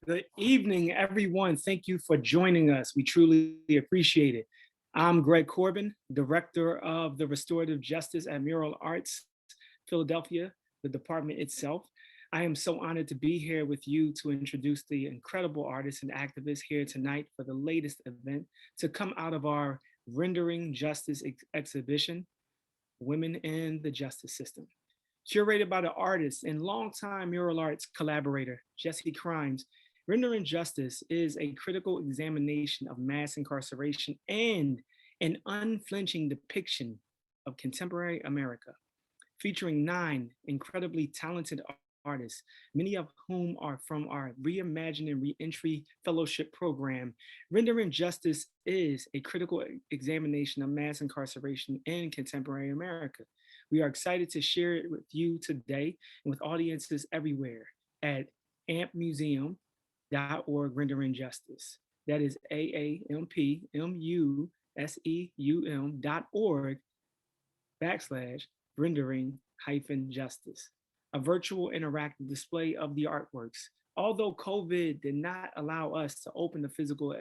Good evening, everyone. Thank you for joining us. We truly appreciate it. I'm Greg Corbin, Director of the Restorative Justice at Mural Arts, Philadelphia, the department itself. I am so honored to be here with you to introduce the incredible artists and activists here tonight for the latest event to come out of our Rendering Justice exhibition, Women in the Justice System. Curated by the artist and longtime mural arts collaborator, Jesse Crimes, Rendering Justice is a critical examination of mass incarceration and an unflinching depiction of contemporary America, featuring 9 incredibly talented artists, many of whom are from our Reimagining Reentry Fellowship program. Rendering Justice is a critical examination of mass incarceration in contemporary America. We are excited to share it with you today and with audiences everywhere at ampmuseum.org Rendering Justice. That is AAMPMUSEUM.org /rendering-justice, a virtual interactive display of the artworks. Although COVID did not allow us to open the physical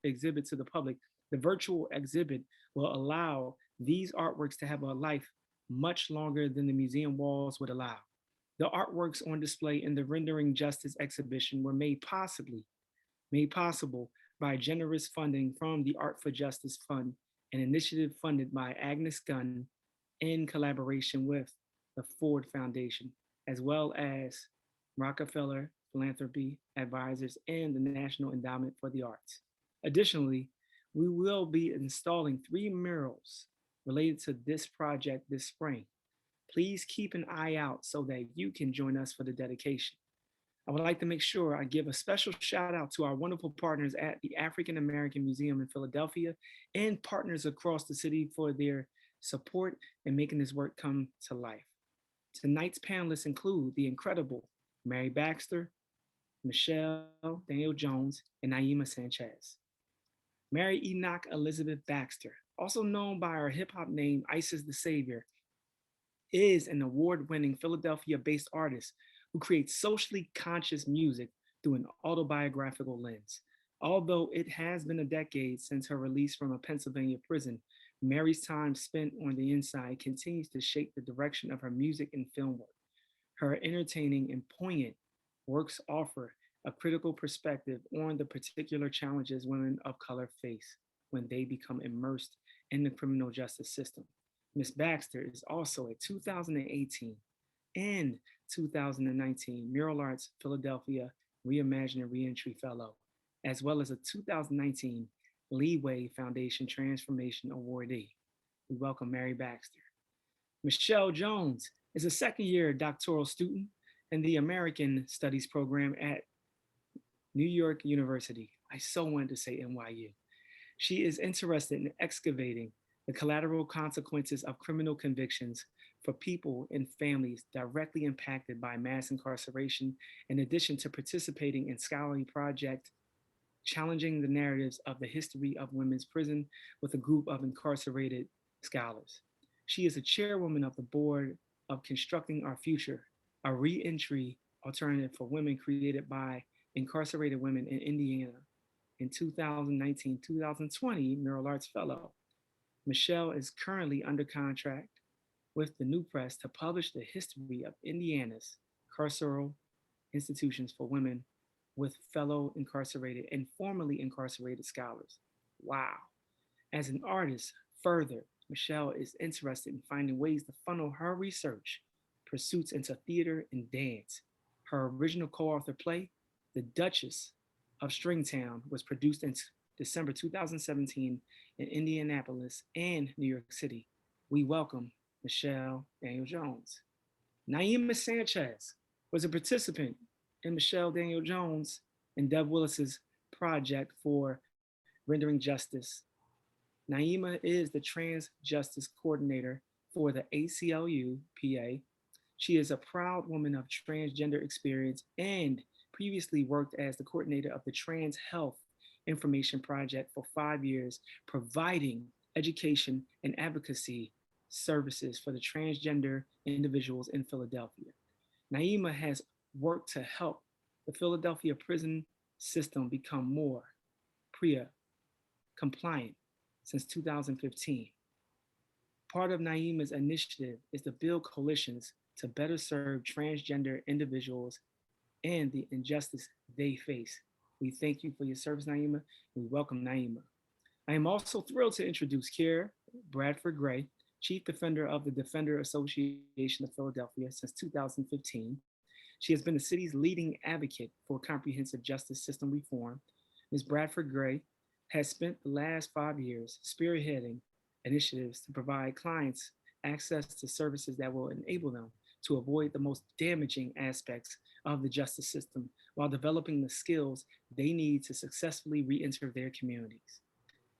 exhibit to the public, the virtual exhibit will allow these artworks to have a life much longer than the museum walls would allow. The artworks on display in the Rendering Justice exhibition were made possible by generous funding from the Art for Justice Fund, an initiative funded by Agnes Gunn in collaboration with the Ford Foundation, as well as Rockefeller Philanthropy Advisors and the National Endowment for the Arts. Additionally, we will be installing 3 murals related to this project this spring. Please keep an eye out so that you can join us for the dedication. I would like to make sure I give a special shout out to our wonderful partners at the African American Museum in Philadelphia and partners across the city for their support in making this work come to life. Tonight's panelists include the incredible Mary Baxter, Michelle Daniel Jones, and Naiymah Sanchez. Mary Enoch Elizabeth Baxter, also known by her hip hop name Isis the Savior, is an award-winning Philadelphia-based artist who creates socially conscious music through an autobiographical lens. Although it has been a decade since her release from a Pennsylvania prison, Mary's time spent on the inside continues to shape the direction of her music and film work. Her entertaining and poignant works offer a critical perspective on the particular challenges women of color face when they become immersed in the criminal justice system. Ms. Baxter is also a 2018 and 2019 Mural Arts Philadelphia Reimagining Reentry Fellow, as well as a 2019 Leeway Foundation Transformation Awardee. We welcome Mary Baxter. Michelle Jones is a second-year doctoral student in the American Studies program at New York University. I so wanted to say NYU. She is interested in excavating the collateral consequences of criminal convictions for people and families directly impacted by mass incarceration, in addition to participating in scholarly projects challenging the narratives of the history of women's prison with a group of incarcerated scholars. She is a chairwoman of the board of Constructing Our Future, a re-entry alternative for women created by incarcerated women in Indiana. In 2019-2020 Mural Arts Fellow. Michelle is currently under contract with the New Press to publish the history of Indiana's carceral institutions for women with fellow incarcerated and formerly incarcerated scholars. Wow. As an artist, further, Michelle is interested in finding ways to funnel her research pursuits into theater and dance. Her original co-author play, The Duchess of Stringtown, was produced in December 2017 in Indianapolis and New York City. We welcome Michelle Daniel Jones. Naiymah Sanchez was a participant in Michelle Daniel Jones and Deb Willis's project for Rendering Justice. Naiymah is the Trans Justice Coordinator for the ACLU PA. She is a proud woman of transgender experience and previously worked as the coordinator of the Trans Health Information Project for 5 years, providing education and advocacy services for the transgender individuals in Philadelphia. Naiymah has worked to help the Philadelphia prison system become more PREA compliant since 2015. Part of Naiymah's initiative is to build coalitions to better serve transgender individuals and the injustice they face. We thank you for your service, Naiymah. We welcome Naiymah. I am also thrilled to introduce Keir Bradford-Grey, Chief Defender of the Defender Association of Philadelphia since 2015. She has been the city's leading advocate for comprehensive justice system reform. Ms. Bradford-Grey has spent the last 5 years spearheading initiatives to provide clients access to services that will enable them to avoid the most damaging aspects of the justice system while developing the skills they need to successfully re-enter their communities.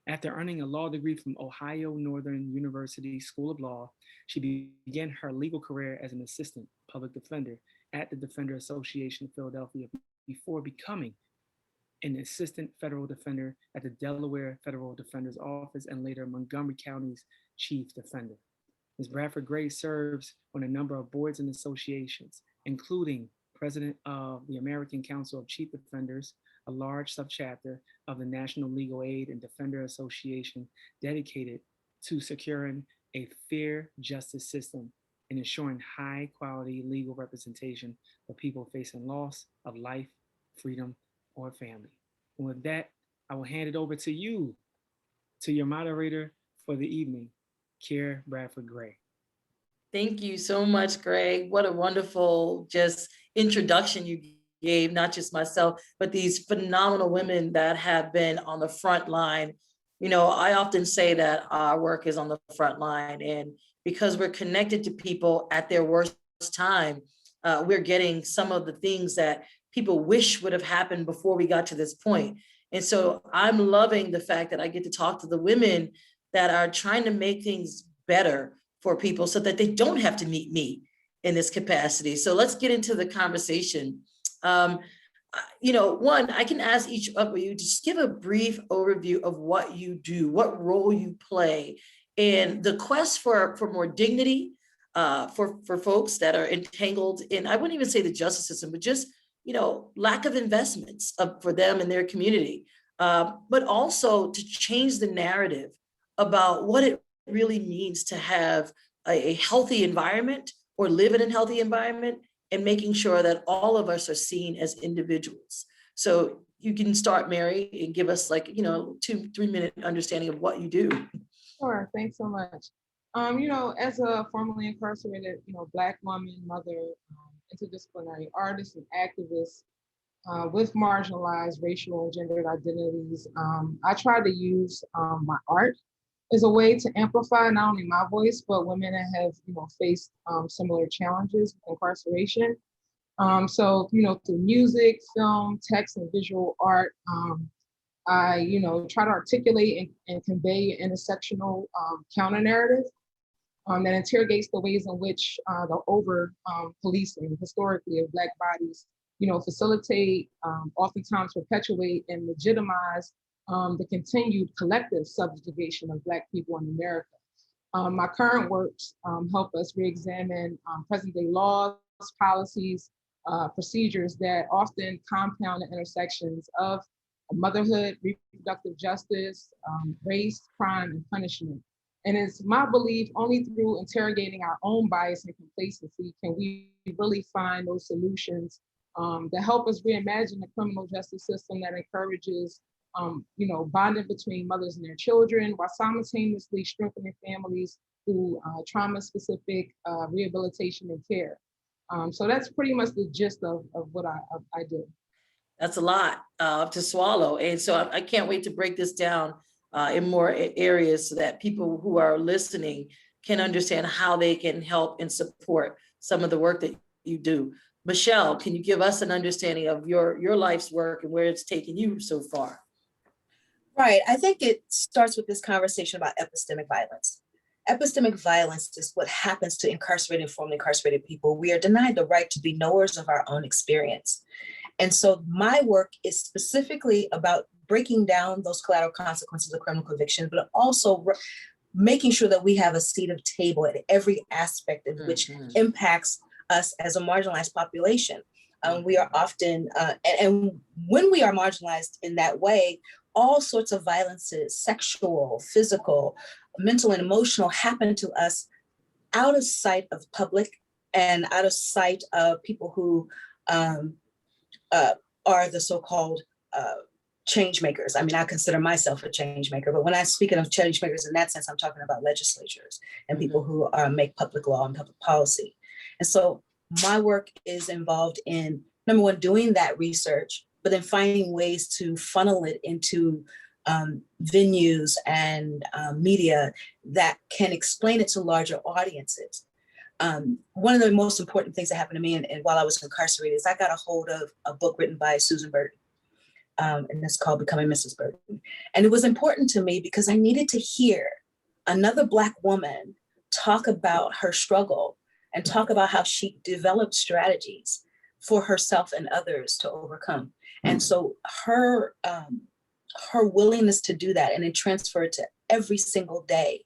After earning a law degree from Ohio Northern University School of Law, she began her legal career as an assistant public defender at the Defender Association of Philadelphia before becoming an assistant federal defender at the Delaware Federal Defender's Office and later Montgomery County's chief defender. Ms. Bradford-Grey serves on a number of boards and associations, including president of the American Council of Chief Defenders, a large subchapter of the National Legal Aid and Defender Association dedicated to securing a fair justice system and ensuring high quality legal representation for people facing loss of life, freedom, or family. And with that, I will hand it over to you, to your moderator for the evening, Keir Bradford-Grey. Thank you so much, Greg. What a wonderful just introduction you gave, not just myself, but these phenomenal women that have been on the front line. You know, I often say that our work is on the front line, and because we're connected to people at their worst time, we're getting some of the things that people wish would have happened before we got to this point. And so I'm loving the fact that I get to talk to the women that are trying to make things better for people so that they don't have to meet me in this capacity. So let's get into the conversation. You know, one, I can ask each of you to just give a brief overview of what you do, what role you play in the quest for more dignity for folks that are entangled in, I wouldn't even say the justice system, but just, you know, lack of investments for them and their community, but also to change the narrative about what it really means to have a healthy environment or live in a healthy environment, and making sure that all of us are seen as individuals. So you can start, Mary, and give us, like, you know, 2-3 minute understanding of what you do. Sure, thanks so much. You know, as a formerly incarcerated, you know, Black woman, mother, interdisciplinary artist and activist with marginalized racial and gendered identities, I try to use my art as a way to amplify not only my voice, but women that have, you know, faced similar challenges with incarceration. So, you know, through music, film, text, and visual art, I, you know, try to articulate and convey an intersectional counter narrative that interrogates the ways in which the over policing historically of Black bodies, you know, facilitate, oftentimes perpetuate and legitimize the continued collective subjugation of Black people in America. My current works help us re-examine present-day laws, policies, procedures that often compound the intersections of motherhood, reproductive justice, race, crime, and punishment. And it's my belief only through interrogating our own bias and complacency can we really find those solutions that help us reimagine the criminal justice system that encourages you know, bonding between mothers and their children while simultaneously strengthening families through trauma-specific rehabilitation and care. So that's pretty much the gist of what I do. That's a lot to swallow. And so I can't wait to break this down in more areas so that people who are listening can understand how they can help and support some of the work that you do. Michelle, can you give us an understanding of your life's work and where it's taken you so far? Right. I think it starts with this conversation about epistemic violence. Epistemic violence is what happens to incarcerated and formerly incarcerated people. We are denied the right to be knowers of our own experience. And so my work is specifically about breaking down those collateral consequences of criminal convictions, but also making sure that we have a seat of table at every aspect of which impacts us as a marginalized population. We are often, and when we are marginalized in that way, all sorts of violences, sexual, physical, mental, and emotional, happen to us out of sight of public and out of sight of people who are the so-called change makers. I mean, I consider myself a change maker, but when I'm speaking of change makers in that sense, I'm talking about legislatures and people who make public law and public policy. And so my work is involved in, number one, doing that research, but then finding ways to funnel it into venues and media that can explain it to larger audiences. One of the most important things that happened to me and while I was incarcerated is I got a hold of a book written by Susan Burton, and it's called Becoming Mrs. Burton. And it was important to me because I needed to hear another Black woman talk about her struggle and talk about how she developed strategies for herself and others to overcome. And so her willingness to do that and then transfer it to every single day,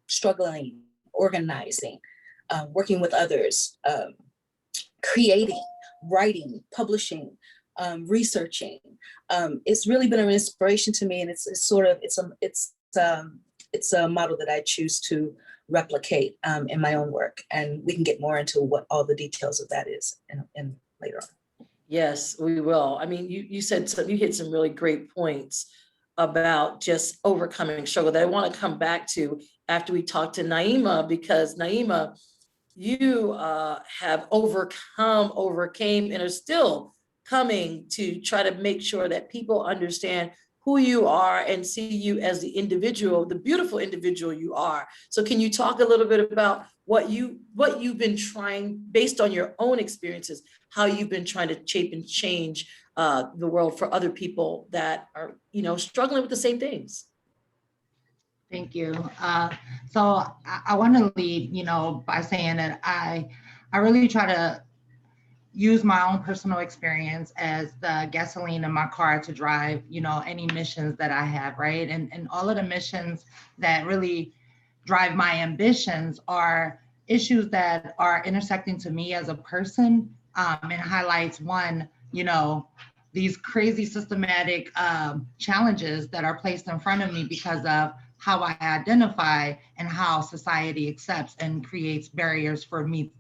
struggling, organizing, working with others, creating, writing, publishing, researching. It's really been an inspiration to me, and it's a model that I choose to replicate in my own work, and we can get more into what all the details of that is in later on. Yes, we will. I mean, you hit some really great points about just overcoming struggle that I want to come back to after we talk to Naiymah, because Naiymah, you have overcame, and are still coming to try to make sure that people understand who you are and see you as the individual, the beautiful individual you are. So can you talk a little bit about what you've been trying, based on your own experiences, how you've been trying to shape and change the world for other people that are, struggling with the same things? Thank you. So I want to lead, by saying that I really try to use my own personal experience as the gasoline in my car to drive, any missions that I have, right? And all of the missions that really drive my ambitions are issues that are intersecting to me as a person, and highlights one, these crazy systematic challenges that are placed in front of me because of how I identify and how society accepts and creates barriers for me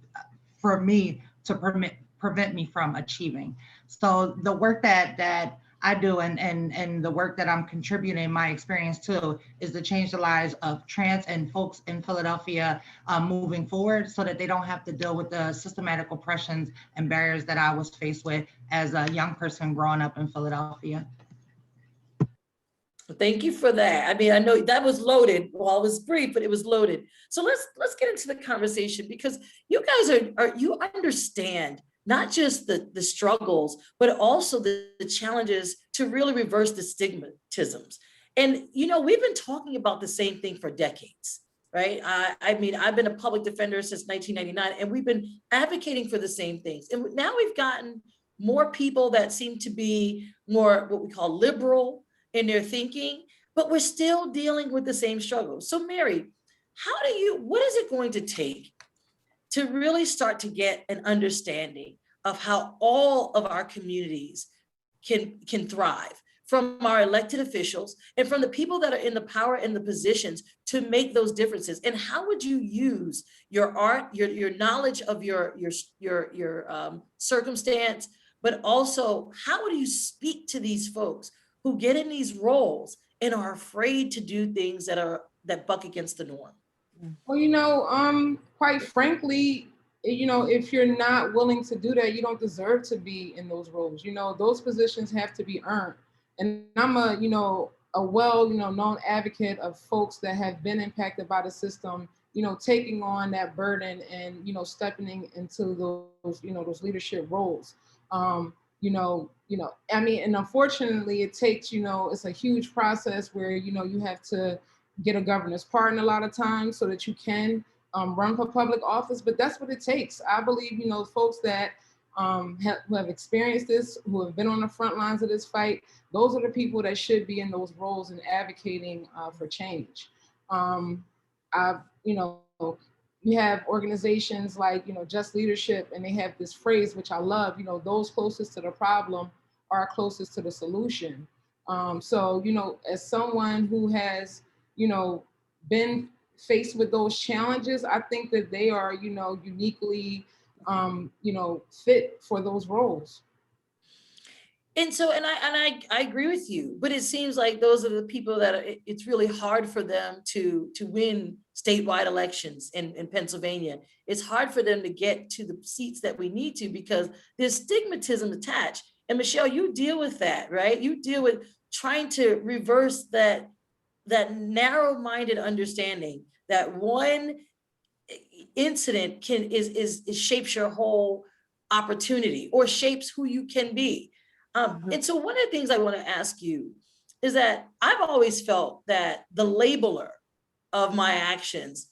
to prevent me from achieving. So the work that I do and the work that I'm contributing my experience to is to change the lives of trans and folks in Philadelphia moving forward, so that they don't have to deal with the systematic oppressions and barriers that I was faced with as a young person growing up in Philadelphia. Thank you for that. I mean, I know that was loaded. Well, it was brief, but it was loaded. So let's get into the conversation, because you guys you understand not just the struggles, but also the challenges to really reverse the stigmatisms. And, we've been talking about the same thing for decades, right? I mean, I've been a public defender since 1999, and we've been advocating for the same things. And now we've gotten more people that seem to be more what we call liberal in their thinking, but we're still dealing with the same struggles. So Mary, what is it going to take to really start to get an understanding of how all of our communities can thrive, from our elected officials and from the people that are in the power and the positions to make those differences? And how would you use your art, your knowledge of your circumstance, but also how would you speak to these folks who get in these roles and are afraid to do things that buck against the norm? Well, quite frankly, if you're not willing to do that, you don't deserve to be in those roles. Those positions have to be earned. And I'm a known advocate of folks that have been impacted by the system, taking on that burden and, stepping into those leadership roles. And unfortunately it takes, it's a huge process where, you have to get a governor's pardon a lot of times so that you can run for public office, but that's what it takes. I believe, folks that who have experienced this, who have been on the front lines of this fight, those are the people that should be in those roles and advocating for change. you have organizations like, Just Leadership, and they have this phrase, which I love, those closest to the problem are closest to the solution. So, as someone who has, been faced with those challenges, I think that they are, uniquely, fit for those roles. And so, I agree with you, but it seems like those are the people that it's really hard for them to win statewide elections in Pennsylvania. It's hard for them to get to the seats that we need to because there's stigmatism attached. And Michelle, you deal with that, right? You deal with trying to reverse that narrow-minded understanding that one incident is shapes your whole opportunity or shapes who you can be. And so one of the things I want to ask you is that I've always felt that the labeler of my actions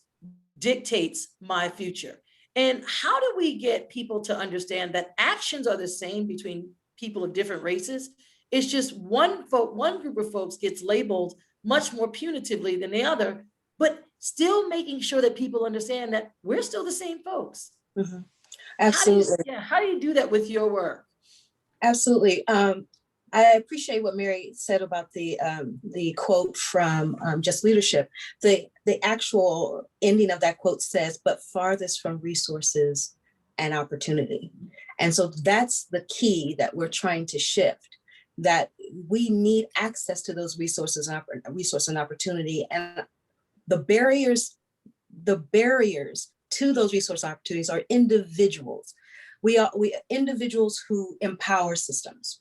dictates my future. And how do we get people to understand that actions are the same between people of different races? It's just one group of folks gets labeled much more punitively than the other, but still making sure that people understand that we're still the same folks. Mm-hmm. Absolutely. How do you do that with your work? Absolutely. I appreciate what Mary said about the quote from Just Leadership. The actual ending of that quote says, "But farthest from resources and opportunity." And so that's the key that we're trying to shift, that we need access to those resources and opportunity. And the barriers to those resource opportunities are individuals. We individuals who empower systems.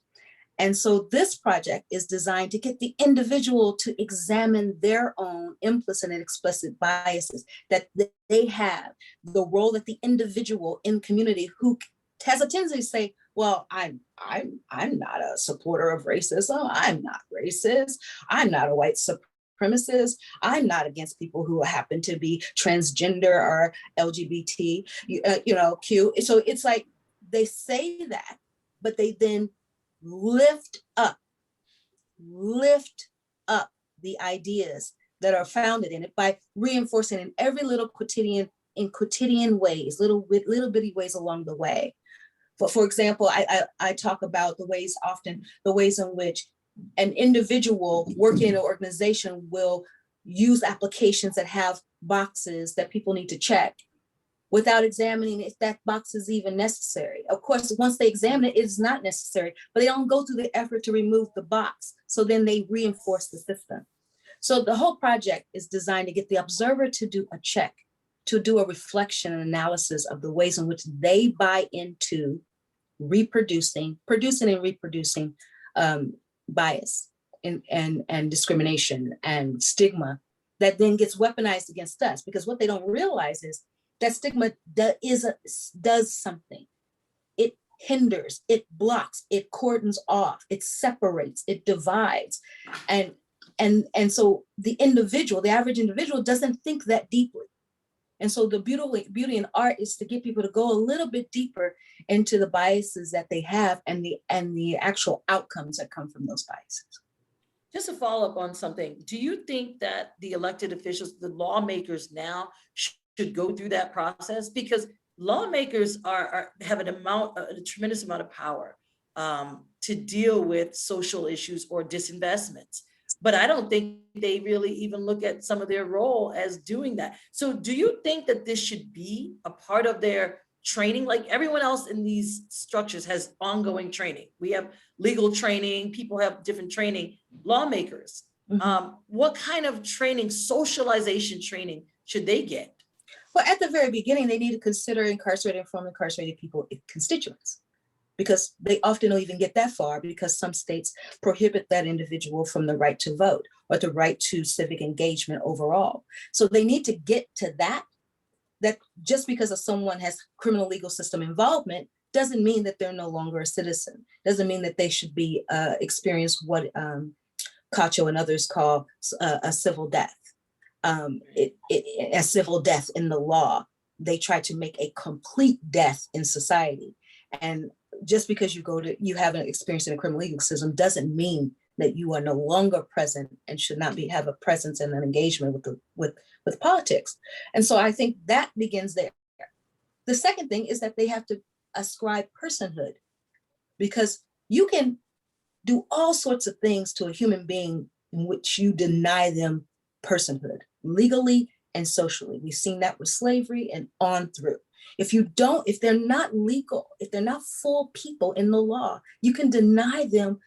And so this project is designed to get the individual to examine their own implicit and explicit biases that they have, the role that the individual in community who has a tendency to say, well, I'm not a supporter of racism. I'm not racist. I'm not a white supremacist. I'm not against people who happen to be transgender or LGBT, Q. So it's like they say that, but they then lift up the ideas that are founded in it by reinforcing in every little quotidian ways, little bitty ways along the way. For example, I talk about the ways in which an individual working in an organization will use applications that have boxes that people need to check without examining if that box is even necessary. Of course, once they examine it, it's not necessary, but they don't go through the effort to remove the box. So then they reinforce the system. So the whole project is designed to get the observer to do a check, to do a reflection and analysis of the ways in which they buy into producing and reproducing bias and discrimination and stigma that then gets weaponized against us. Because what they don't realize is that stigma does something. It hinders, it blocks, it cordons off, it separates, it divides. And so the average individual doesn't think that deeply. And so the beauty in art is to get people to go a little bit deeper into the biases that they have and the actual outcomes that come from those biases. Just to follow up on something, do you think that the elected officials, the lawmakers now should go through that process? Because lawmakers have a tremendous amount of power to deal with social issues or disinvestments. But I don't think they really even look at some of their role as doing that. So do you think that this should be a part of their training? Like everyone else in these structures has ongoing training. We have legal training, people have different training, lawmakers. Mm-hmm. What kind of training, socialization training should they get? Well, at the very beginning, they need to consider incarcerated and formerly incarcerated people constituents, because they often don't even get that far because some states prohibit that individual from the right to vote or the right to civic engagement overall. So they need to get to that just because someone has criminal legal system involvement doesn't mean that they're no longer a citizen, doesn't mean that they should be experience what Cacho and others call a civil death. A civil death in the law. They try to make a complete death in society. And just because you have an experience in a criminal legal system doesn't mean that you are no longer present and should not have a presence and an engagement with politics. And so I think that begins there. The second thing is that they have to ascribe personhood, because you can do all sorts of things to a human being in which you deny them personhood, legally and socially. We've seen that with slavery and on through. If they're not legal, if they're not full people in the law, you can deny them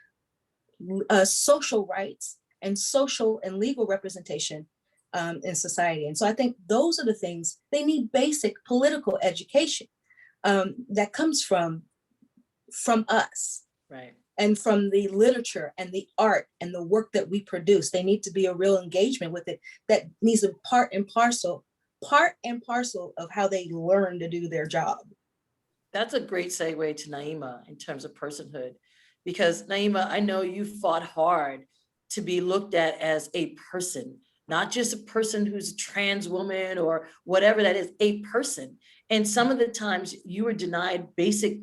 social rights and social and legal representation in society. And so I think those are the things. They need basic political education that comes from us. Right. And from the literature and the art and the work that we produce. They need to be a real engagement with it that needs a part and parcel of how they learn to do their job. That's a great segue to Naiymah in terms of personhood, because Naiymah, I know you fought hard to be looked at as a person, not just a person who's a trans woman or whatever that is, a person. And some of the times you were denied basic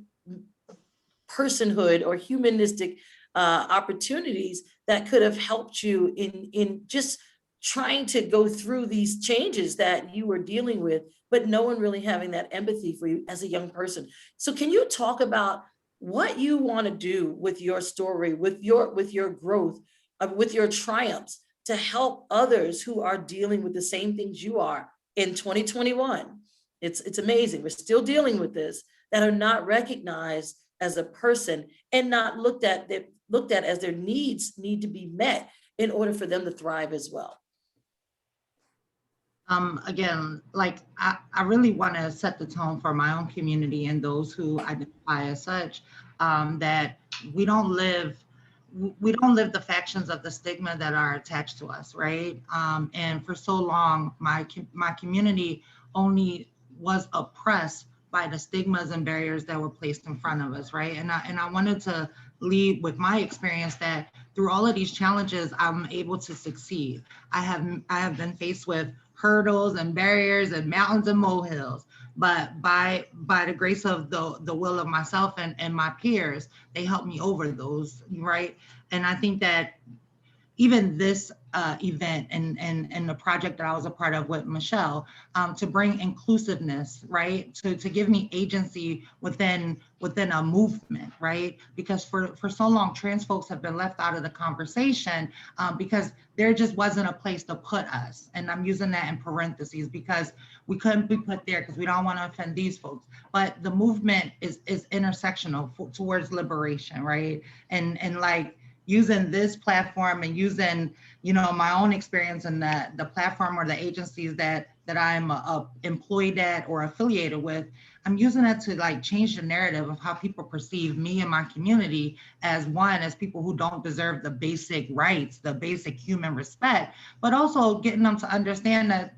personhood or humanistic opportunities that could have helped you in just trying to go through these changes that you were dealing with, but no one really having that empathy for you as a young person. So can you talk about what you want to do with your story, with your growth, with your triumphs, to help others who are dealing with the same things you are in 2021? It's amazing. We're still dealing with this, that are not recognized as a person and not looked at as their needs need to be met in order for them to thrive as well. Again, like I really want to set the tone for my own community and those who identify as such, that we don't live the factions of the stigma that are attached to us, right? And for so long, my community only was oppressed by the stigmas and barriers that were placed in front of us, right? And I wanted to lead with my experience that through all of these challenges, I'm able to succeed. I have been faced with hurdles and barriers and mountains and molehills, but by the grace of the will of myself and my peers, they helped me over those, right? And I think that even this event and the project that I was a part of with Michelle, to bring inclusiveness, right? To give me agency within a movement, right? Because for so long, trans folks have been left out of the conversation because there just wasn't a place to put us. And I'm using that in parentheses because we couldn't be put there because we don't want to offend these folks. But the movement is intersectional towards liberation, right? And like, using this platform and using, my own experience in the platform or the agencies that I'm employed at or affiliated with, I'm using that to like change the narrative of how people perceive me and my community as people who don't deserve the basic rights, the basic human respect, but also getting them to understand that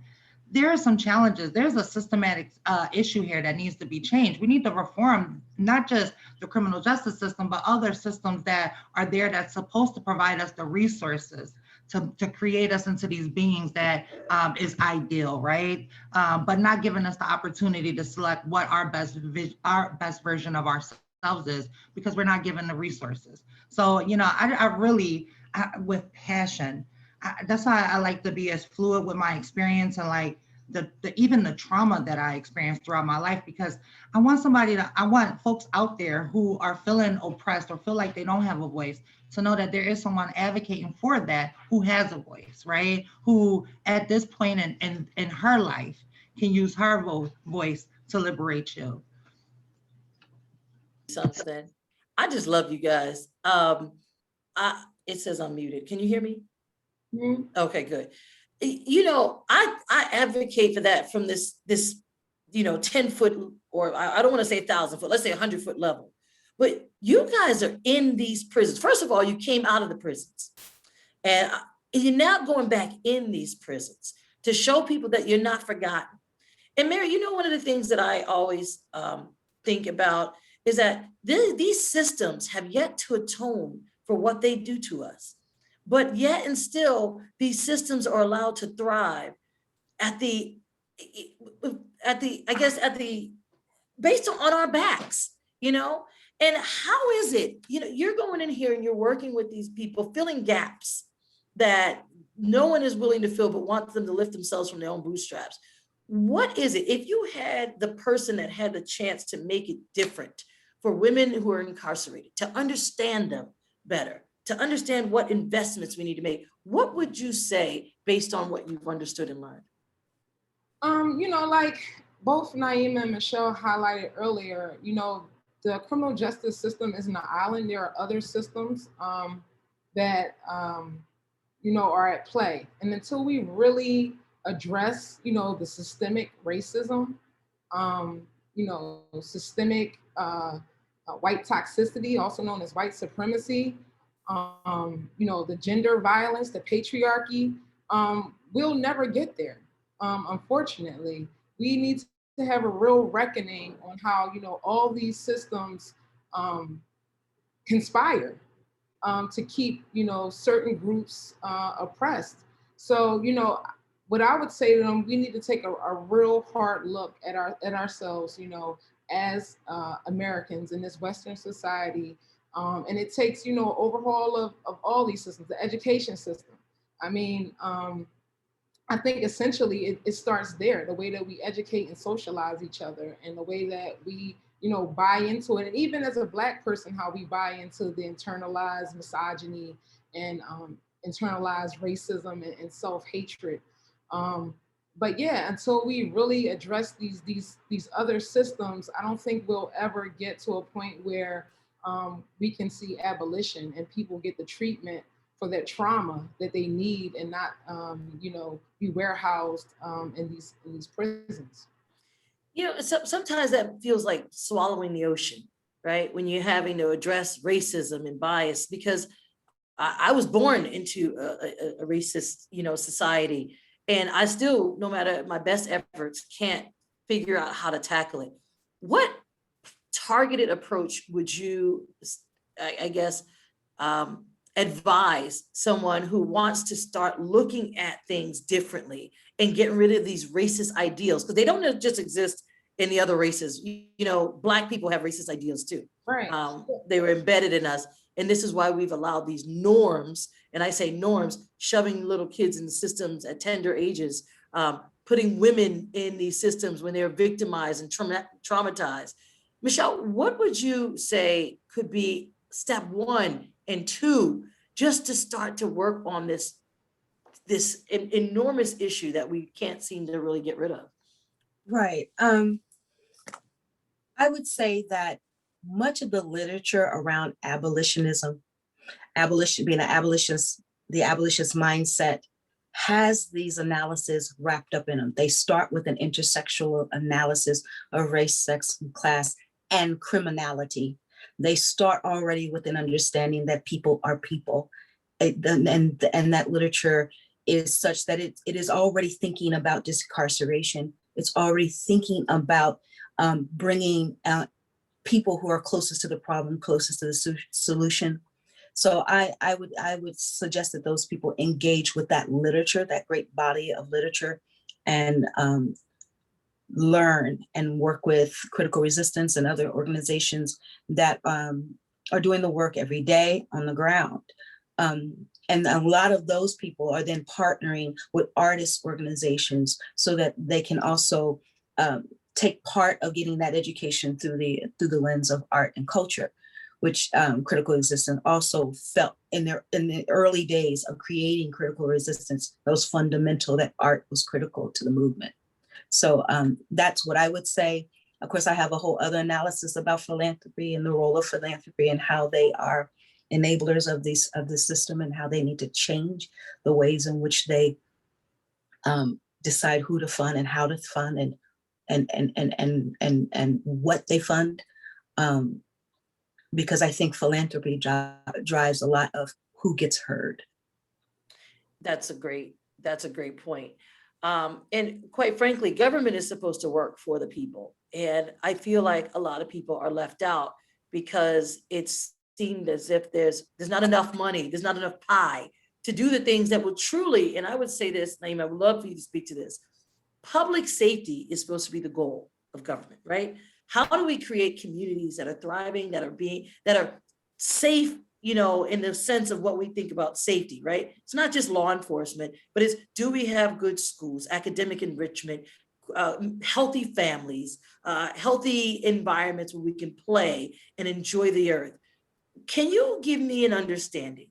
there are some challenges. There's a systematic issue here that needs to be changed. We need to reform not just the criminal justice system, but other systems that are there that's supposed to provide us the resources to create us into these beings that is ideal, right? But not giving us the opportunity to select what our best version of ourselves is because we're not given the resources. So, I really, with passion, that's why I like to be as fluid with my experience and like even the trauma that I experienced throughout my life, because I want folks out there who are feeling oppressed or feel like they don't have a voice to know that there is someone advocating for that who has a voice, right? Who at this point in her life can use her voice to liberate you. Something. I just love you guys. It says I'm muted. Can you hear me? Mm-hmm. Okay, good. I advocate for that from this 10-foot, or I don't want to say 1,000-foot, let's say 100-foot level. But you guys are in these prisons. First of all, you came out of the prisons and you're now going back in these prisons to show people that you're not forgotten. And Mary, one of the things that I always think about is that these systems have yet to atone for what they do to us. But yet and still, these systems are allowed to thrive based on our backs, And how is it, you're going in here and you're working with these people, filling gaps that no one is willing to fill, but wants them to lift themselves from their own bootstraps. What is it? If you had the person that had the chance to make it different for women who are incarcerated, to understand them better, to understand what investments we need to make, what would you say based on what you've understood and learned? Like both Naiymah and Michelle highlighted earlier, the criminal justice system isn't an island. There are other systems that, are at play. And until we really address, the systemic racism, systemic white toxicity, also known as white supremacy, the gender violence, the patriarchy, we'll never get there. Unfortunately, we need to have a real reckoning on how, all these systems conspire to keep, certain groups oppressed. So, what I would say to them, we need to take a real hard look at ourselves, as Americans in this Western society. And it takes, overhaul of all these systems, the education system. I mean, I think essentially it starts there, the way that we educate and socialize each other, and the way that we, buy into it. And even as a Black person, how we buy into the internalized misogyny and internalized racism and self-hatred. But yeah, until we really address these other systems, I don't think we'll ever get to a point where we can see abolition and people get the treatment for their trauma that they need, and not, be warehoused in these prisons. Sometimes that feels like swallowing the ocean, right? When you're having to address racism and bias, because I was born into a racist, society, and I still, no matter my best efforts, can't figure out how to tackle it. What targeted approach would you, I guess, advise someone who wants to start looking at things differently and getting rid of these racist ideals? Because they don't just exist in the other races. Black people have racist ideals too. Right. They were embedded in us. And this is why we've allowed these norms, and I say norms, shoving little kids in the systems at tender ages, putting women in these systems when they're victimized and traumatized. Michelle, what would you say could be step 1 and 2, just to start to work on this enormous issue that we can't seem to really get rid of? Right. I would say that much of the literature around abolitionism, being an abolitionist, the abolitionist mindset, has these analyses wrapped up in them. They start with an intersectional analysis of race, sex, and class, and criminality. They start already with an understanding that people are people. And that literature is such that it is already thinking about disincarceration. It's already thinking about bringing people who are closest to the problem, closest to the solution. So I would suggest that those people engage with that literature, that great body of literature, and learn and work with Critical Resistance and other organizations that are doing the work every day on the ground. And a lot of those people are then partnering with artist organizations so that they can also take part of getting that education through the lens of art and culture, which Critical Resistance also felt in the early days of creating Critical Resistance. That was fundamental, that art was critical to the movement. So that's what I would say. Of course, I have a whole other analysis about philanthropy and the role of philanthropy and how they are enablers of the system, and how they need to change the ways in which they decide who to fund and how to fund and what they fund. Because I think philanthropy drives a lot of who gets heard. That's a great point. And quite frankly, government is supposed to work for the people. And I feel like a lot of people are left out because it's seemed as if there's not enough money, there's not enough pie to do the things that will truly, and I would say this, Naiymah, I would love for you to speak to this. Public safety is supposed to be the goal of government, right? how do we create communities that are thriving, that are safe, in the sense of what we think about safety, right? It's not just law enforcement, but it's, do we have good schools, academic enrichment, healthy families, healthy environments where we can play and enjoy the earth? Can you give me an understanding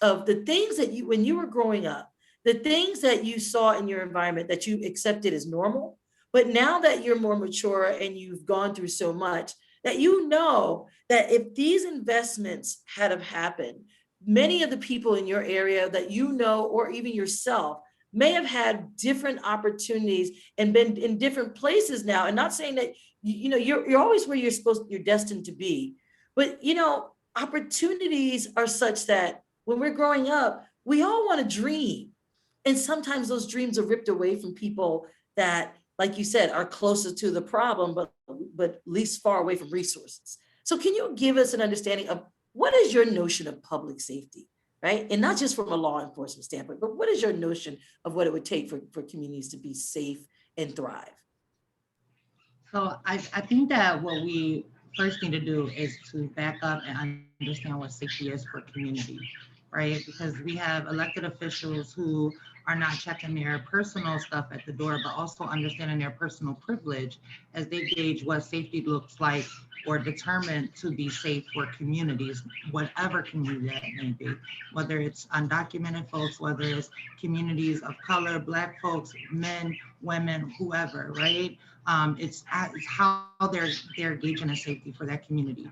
of the things that when you were growing up, the things that you saw in your environment that you accepted as normal, but now that you're more mature and you've gone through so much, that that if these investments had have happened, many of the people in your area that or even yourself, may have had different opportunities and been in different places now. And not saying that you're always where you're destined to be, but opportunities are such that when we're growing up, we all want to dream. And sometimes those dreams are ripped away from people that, like you said, are closer to the problem, but least far away from resources. So can you give us an understanding of what is your notion of public safety, right? And not just from a law enforcement standpoint, but what is your notion of what it would take for communities to be safe and thrive? So I think that what we first need to do is to back up and understand what safety is for community, right? Because we have elected officials who are not checking their personal stuff at the door, but also understanding their personal privilege as they gauge what safety looks like or determined to be safe for communities, whatever community that may be, whether it's undocumented folks, whether it's communities of color, Black folks, men, women, whoever, right? It's how they're gauging a safety for that community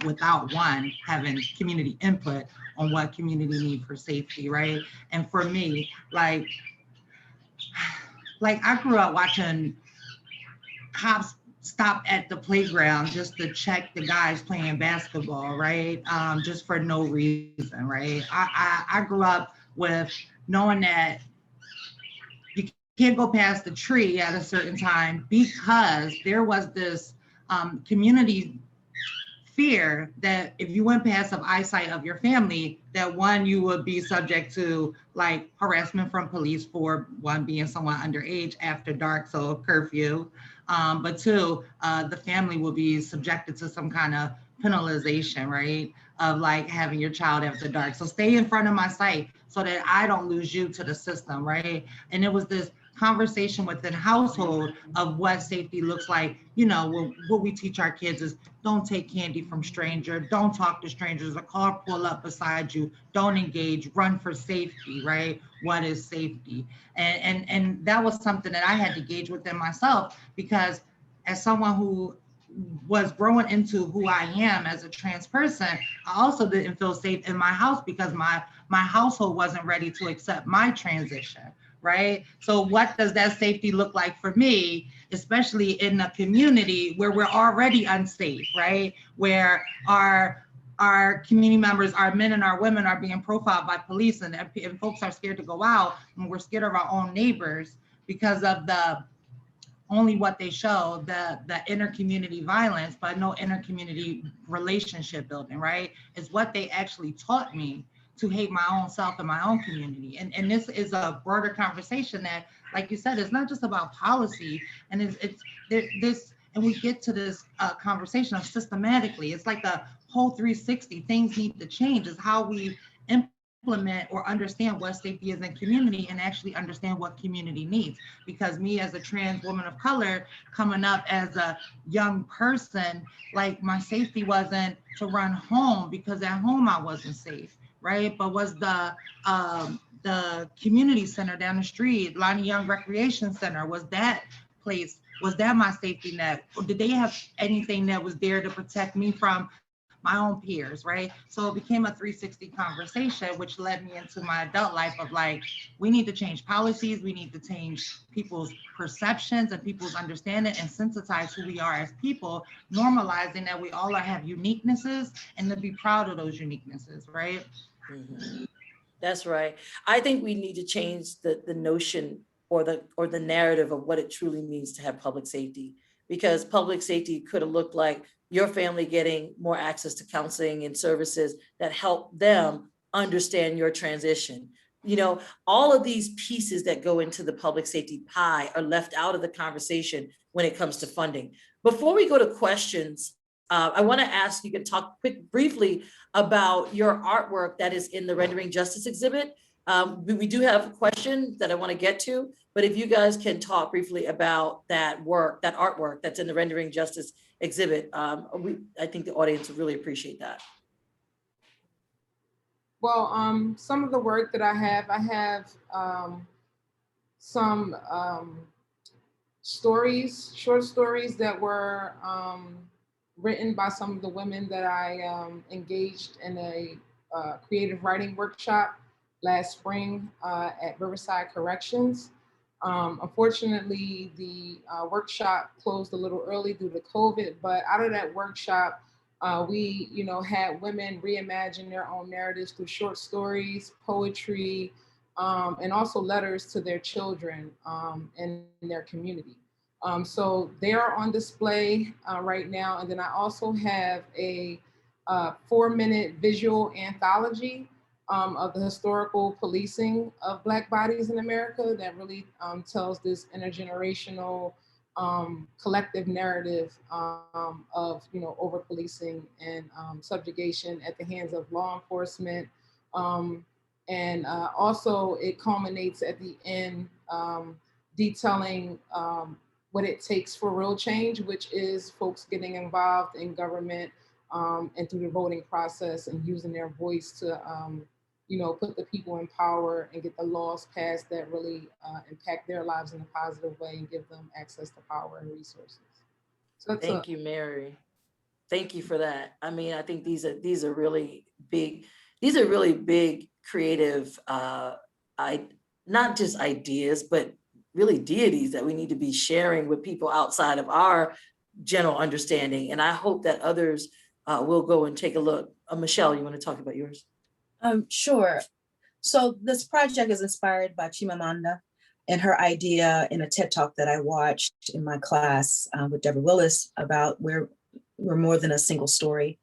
without one having community input on what community need for safety, right? And for me, like I grew up watching cops stop at the playground just to check the guys playing basketball, right? Just for no reason, right? I grew up with knowing that you can't go past the tree at a certain time because there was this community fear that if you went past the eyesight of your family, that one, you would be subject to like harassment from police for one, being someone underage after dark, so curfew. But two, the family will be subjected to some kind of penalization, right? Of like having your child after dark. So stay in front of my sight so that I don't lose you to the system, right? And it was this conversation within household of what safety looks like. What we teach our kids is don't take candy from stranger, don't talk to strangers, a car pull up beside you, don't engage, run for safety, right? What is safety? And that was something that I had to gauge within myself, because as someone who was growing into who I am as a trans person, I also didn't feel safe in my house because my household wasn't ready to accept my transition. Right? So what does that safety look like for me, especially in a community where we're already unsafe, right? Where our community members, our men and our women are being profiled by police, and folks are scared to go out, and we're scared of our own neighbors because of only what they show, the inter-community violence, but no inter-community relationship building, right? Is what they actually taught me to hate my own self and my own community. And this is a broader conversation that, like you said, it's not just about policy, and it's this, and we get to this conversation of systematically, it's like a whole 360, things need to change, is how we implement or understand what safety is in community and actually understand what community needs. Because me as a trans woman of color coming up as a young person, like my safety wasn't to run home because at home I wasn't safe. Right, but was the community center down the street, Lonnie Young Recreation Center, was that place, was that my safety net? Or did they have anything that was there to protect me from my own peers, right? So it became a 360 conversation, which led me into my adult life of like, we need to change policies, we need to change people's perceptions and people's understanding and sensitize who we are as people, normalizing that we all have uniquenesses and to be proud of those uniquenesses, right? Mm-hmm. That's right. I think we need to change the notion or the narrative of what it truly means to have public safety, because public safety could have looked like your family getting more access to counseling and services that help them understand your transition. All of these pieces that go into the public safety pie are left out of the conversation when it comes to funding. Before we go to questions, I want to ask you to talk briefly about your artwork that is in the Rendering Justice exhibit. We do have a question that I want to get to, but if you guys can talk briefly about that work, that artwork that's in the Rendering Justice exhibit, I think the audience would really appreciate that. Well, some of the work that I have some stories, short stories that were written by some of the women that I engaged in a creative writing workshop last spring at Riverside Corrections. Unfortunately, the workshop closed a little early due to COVID, but out of that workshop, we, had women reimagine their own narratives through short stories, poetry, and also letters to their children and their community. So they're on display right now. And then I also have a 4-minute visual anthology of the historical policing of Black bodies in America that really tells this intergenerational collective narrative of, over policing and subjugation at the hands of law enforcement. And also it culminates at the end detailing what it takes for real change, which is folks getting involved in government and through the voting process and using their voice to, put the people in power and get the laws passed that really impact their lives in a positive way and give them access to power and resources. So Thank you, Mary. Thank you for that. I mean, I think these are really big creative, not just ideas, but really deities that we need to be sharing with people outside of our general understanding. And I hope that others will go and take a look. Michelle, you want to talk about yours? Sure. So this project is inspired by Chimamanda and her idea in a TED Talk that I watched in my class with Deborah Willis about we're more than a single story.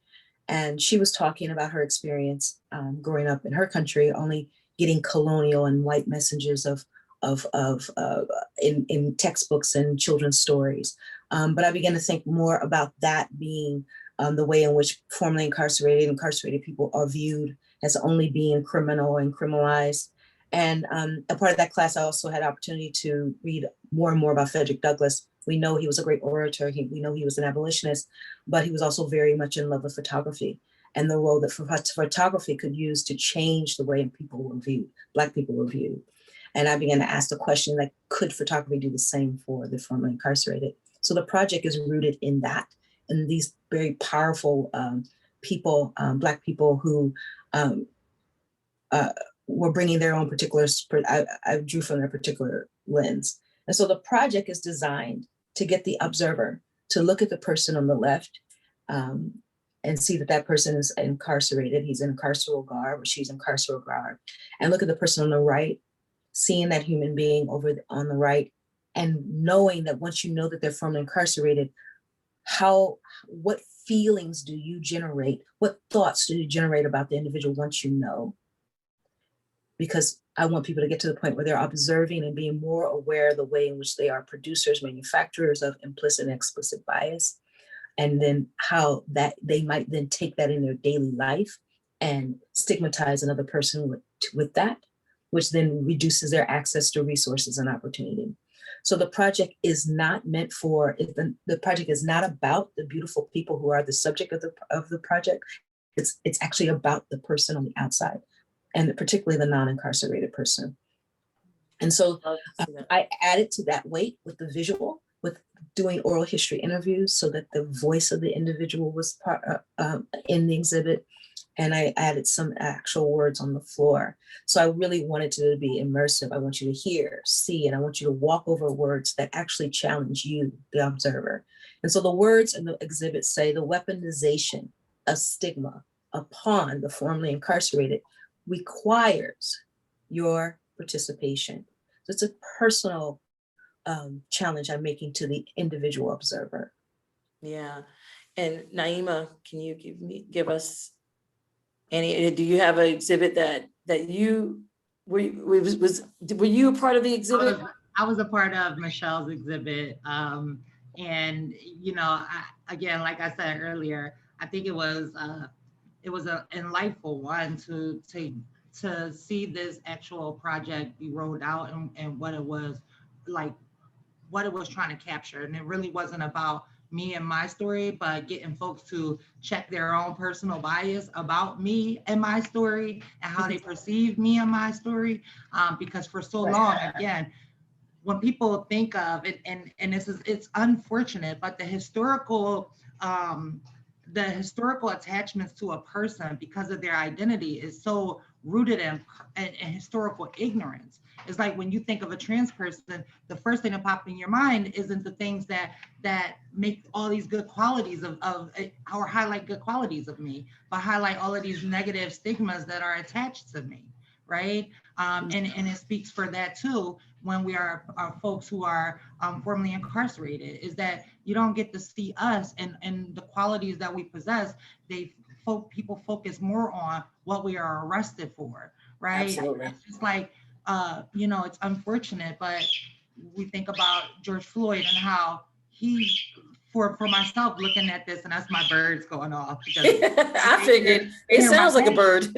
And she was talking about her experience growing up in her country, only getting colonial and white messages in textbooks and children's stories. But I began to think more about that being the way in which formerly incarcerated people are viewed as only being criminal and criminalized. And a part of that class, I also had opportunity to read more and more about Frederick Douglass. We know he was a great orator. We know he was an abolitionist, but he was also very much in love with photography and the role that photography could use to change the way people were viewed, Black people were viewed. And I began to ask the question, like, could photography do the same for the formerly incarcerated? So the project is rooted in that, and these very powerful people, Black people who were bringing their own particular, I drew from their particular lens. And so the project is designed to get the observer to look at the person on the left and see that person is incarcerated. He's in carceral garb or she's in carceral garb. And look at the person on the right, seeing that human being on the right, and knowing that once you know that they're formerly incarcerated, what feelings do you generate? What thoughts do you generate about the individual once you know? Because I want people to get to the point where they're observing and being more aware of the way in which they are producers, manufacturers of implicit and explicit bias, and then how that they might then take that in their daily life and stigmatize another person with that, which then reduces their access to resources and opportunity. So the project is not meant for, the project is not about the beautiful people who are the subject of the project. It's actually about the person on the outside, and particularly the non-incarcerated person. And so I added to that weight with the visual, with doing oral history interviews so that the voice of the individual was part in the exhibit. And I added some actual words on the floor. So I really wanted to be immersive. I want you to hear, see, and I want you to walk over words that actually challenge you, the observer. And so the words in the exhibit say the weaponization of stigma upon the formerly incarcerated requires your participation. So it's a personal challenge I'm making to the individual observer. Yeah. And Naiymah, can you give us any, do you have an exhibit that you, were you a part of the exhibit? I was a part of Michelle's exhibit. And, you know, again, like I said earlier, I think it was an enlightful one to see this actual project be rolled out, and what it was like, what it was trying to capture. And it really wasn't about me and my story, but getting folks to check their own personal bias about me and my story and how they perceive me and my story. Because for so long, again, when people think of it, and it's unfortunate, but the historical attachments to a person because of their identity is so rooted in historical ignorance. It's like when you think of a trans person, the first thing that pops in your mind isn't the things that make all these good qualities of or highlight good qualities of me, but highlight all of these negative stigmas that are attached to me, right? And it speaks for that too when we are folks who are formerly incarcerated, is that you don't get to see us and the qualities that we possess. People focus more on what we are arrested for, right? Absolutely. It's just like, you know, it's unfortunate, but we think about George Floyd and how he, for myself looking at this, and that's my birds going off. I figured it sounds like a bird.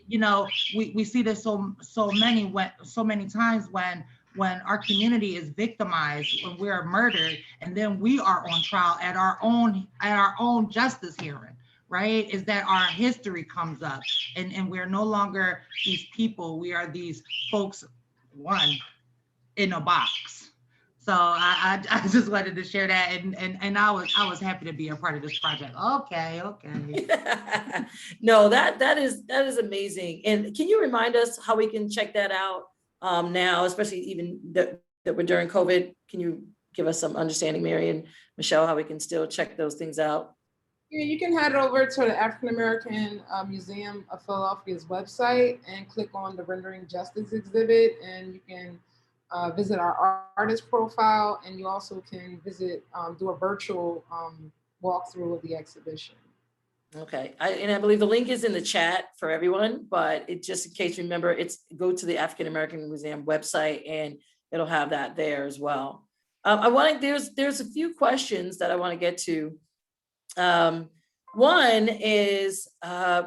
You know, we see this so many times when our community is victimized, when we're murdered, and then we are on trial at our own justice hearing, right? Is that our history comes up, and we're no longer these people. We are these folks, one, in a box. So I just wanted to share that, and I was happy to be a part of this project. Okay. No, that is amazing. And can you remind us how we can check that out now, especially even that we're during COVID? Can you give us some understanding, Mary and Michelle, how we can still check those things out? Yeah, you can head over to the African American Museum of Philadelphia's website and click on the Rendering Justice exhibit, and you can visit our artist profile, and you also can visit, do a virtual walkthrough of the exhibition. Okay, I believe the link is in the chat for everyone, but it just in case, remember, go to the African American Museum website and it'll have that there as well. There's a few questions that I want to get to. One is,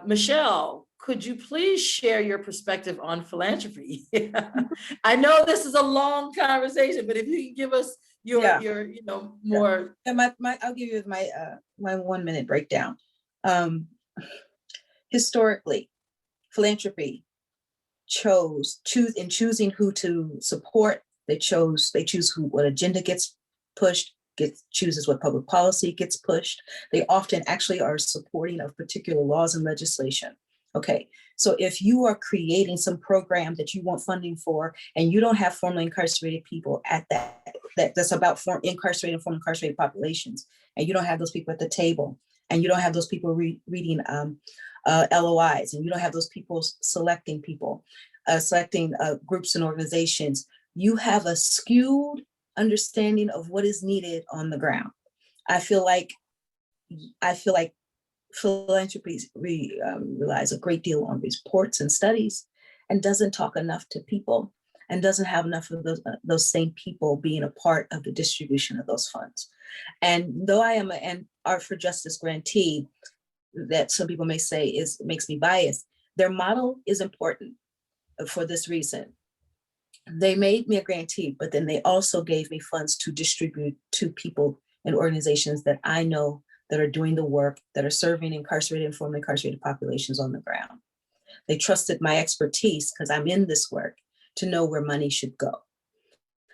Michelle, could you please share your perspective on philanthropy? I know this is a long conversation, but if you can give us your more. Yeah, I'll give you my 1 minute breakdown. Historically, philanthropy in choosing who to support. They choose what agenda gets pushed. Chooses what public policy gets pushed. They often actually are supporting of particular laws and legislation. Okay, so if you are creating some program that you want funding for, and you don't have formerly incarcerated people at that's about incarcerated and formerly incarcerated populations, and you don't have those people at the table, and you don't have those people reading LOIs, and you don't have those people selecting groups and organizations, you have a skewed understanding of what is needed on the ground. I feel like philanthropy relies a great deal on reports and studies, and doesn't talk enough to people, and doesn't have enough of those same people being a part of the distribution of those funds. And though I am an Art for Justice grantee, that some people may say makes me biased, their model is important for this reason. They made me a grantee, but then they also gave me funds to distribute to people and organizations that I know that are doing the work, that are serving incarcerated and formerly incarcerated populations on the ground. They trusted my expertise, because I'm in this work, to know where money should go.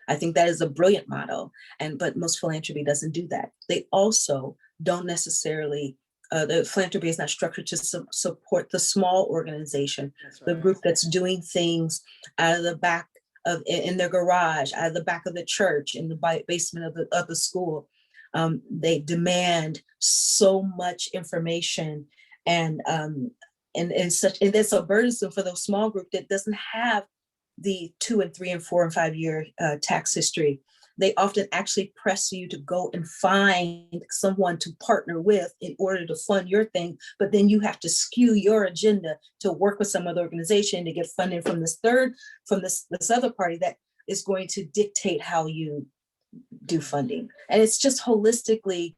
I think that is a brilliant model, but most philanthropy doesn't do that. They also don't necessarily, the philanthropy is not structured to support the small organization, the group that's doing things out of the back in their garage, out of the back of the church, in the basement of the school. They demand so much information, and it's so burdensome for those small group that doesn't have the 2 and 3 and 4 and 5 year tax history. They often actually press you to go and find someone to partner with in order to fund your thing, but then you have to skew your agenda to work with some other organization to get funding from this other party that is going to dictate how you do funding. And it's just holistically,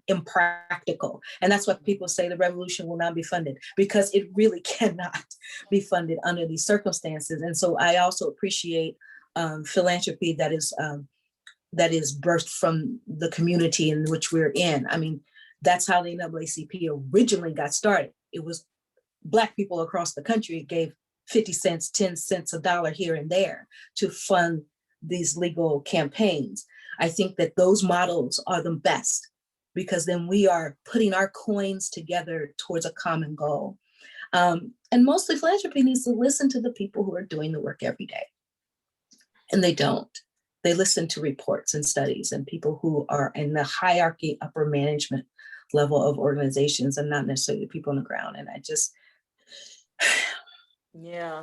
impractical. And that's why people say the revolution will not be funded, because it really cannot be funded under these circumstances. And so I also appreciate philanthropy that is birthed from the community in which we're in. I mean, that's how the NAACP originally got started. It was Black people across the country gave 50 cents, 10 cents, a dollar here and there to fund these legal campaigns. I think that those models are the best, because then we are putting our coins together towards a common goal. And mostly philanthropy needs to listen to the people who are doing the work every day. And they don't. They listen to reports and studies and people who are in the hierarchy, upper management level of organizations, and not necessarily the people on the ground. And I just, yeah.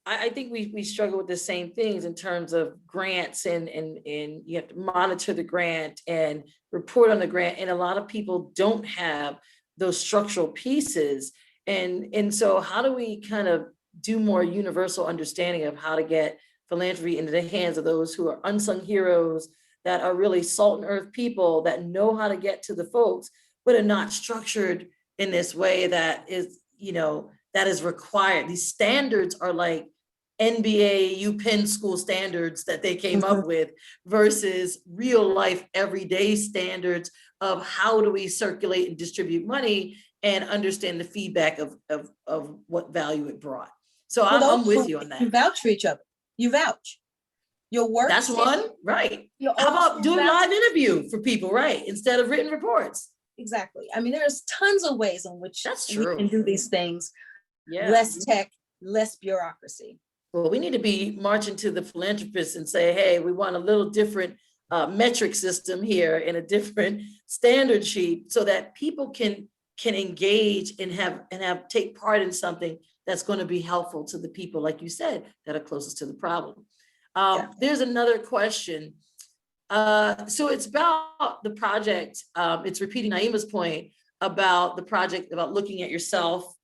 I think we struggle with the same things in terms of grants, and you have to monitor the grant and report on the grant. And a lot of people don't have those structural pieces. And so how do we kind of do more universal understanding of how to get philanthropy into the hands of those who are unsung heroes, that are really salt and earth people that know how to get to the folks, but are not structured in this way that is, that is required. These standards are like NBA, UPenn school standards that they came up with versus real life, everyday standards of how do we circulate and distribute money and understand the feedback of what value it brought. So I'm with you on that. You vouch for each other. You vouch. Your work. That's one, right. How about doing live interview for people, right? Instead of written reports. Exactly. I mean, there's tons of ways in which we can do these things. Yeah. Less tech, less bureaucracy. Well, we need to be marching to the philanthropists and say, hey, we want a little different metric system here and a different standard sheet so that people can engage and have take part in something that's going to be helpful to the people, like you said, that are closest to the problem. There's another question. So it's about the project. It's repeating Naiymah's point about the project, about looking at yourself,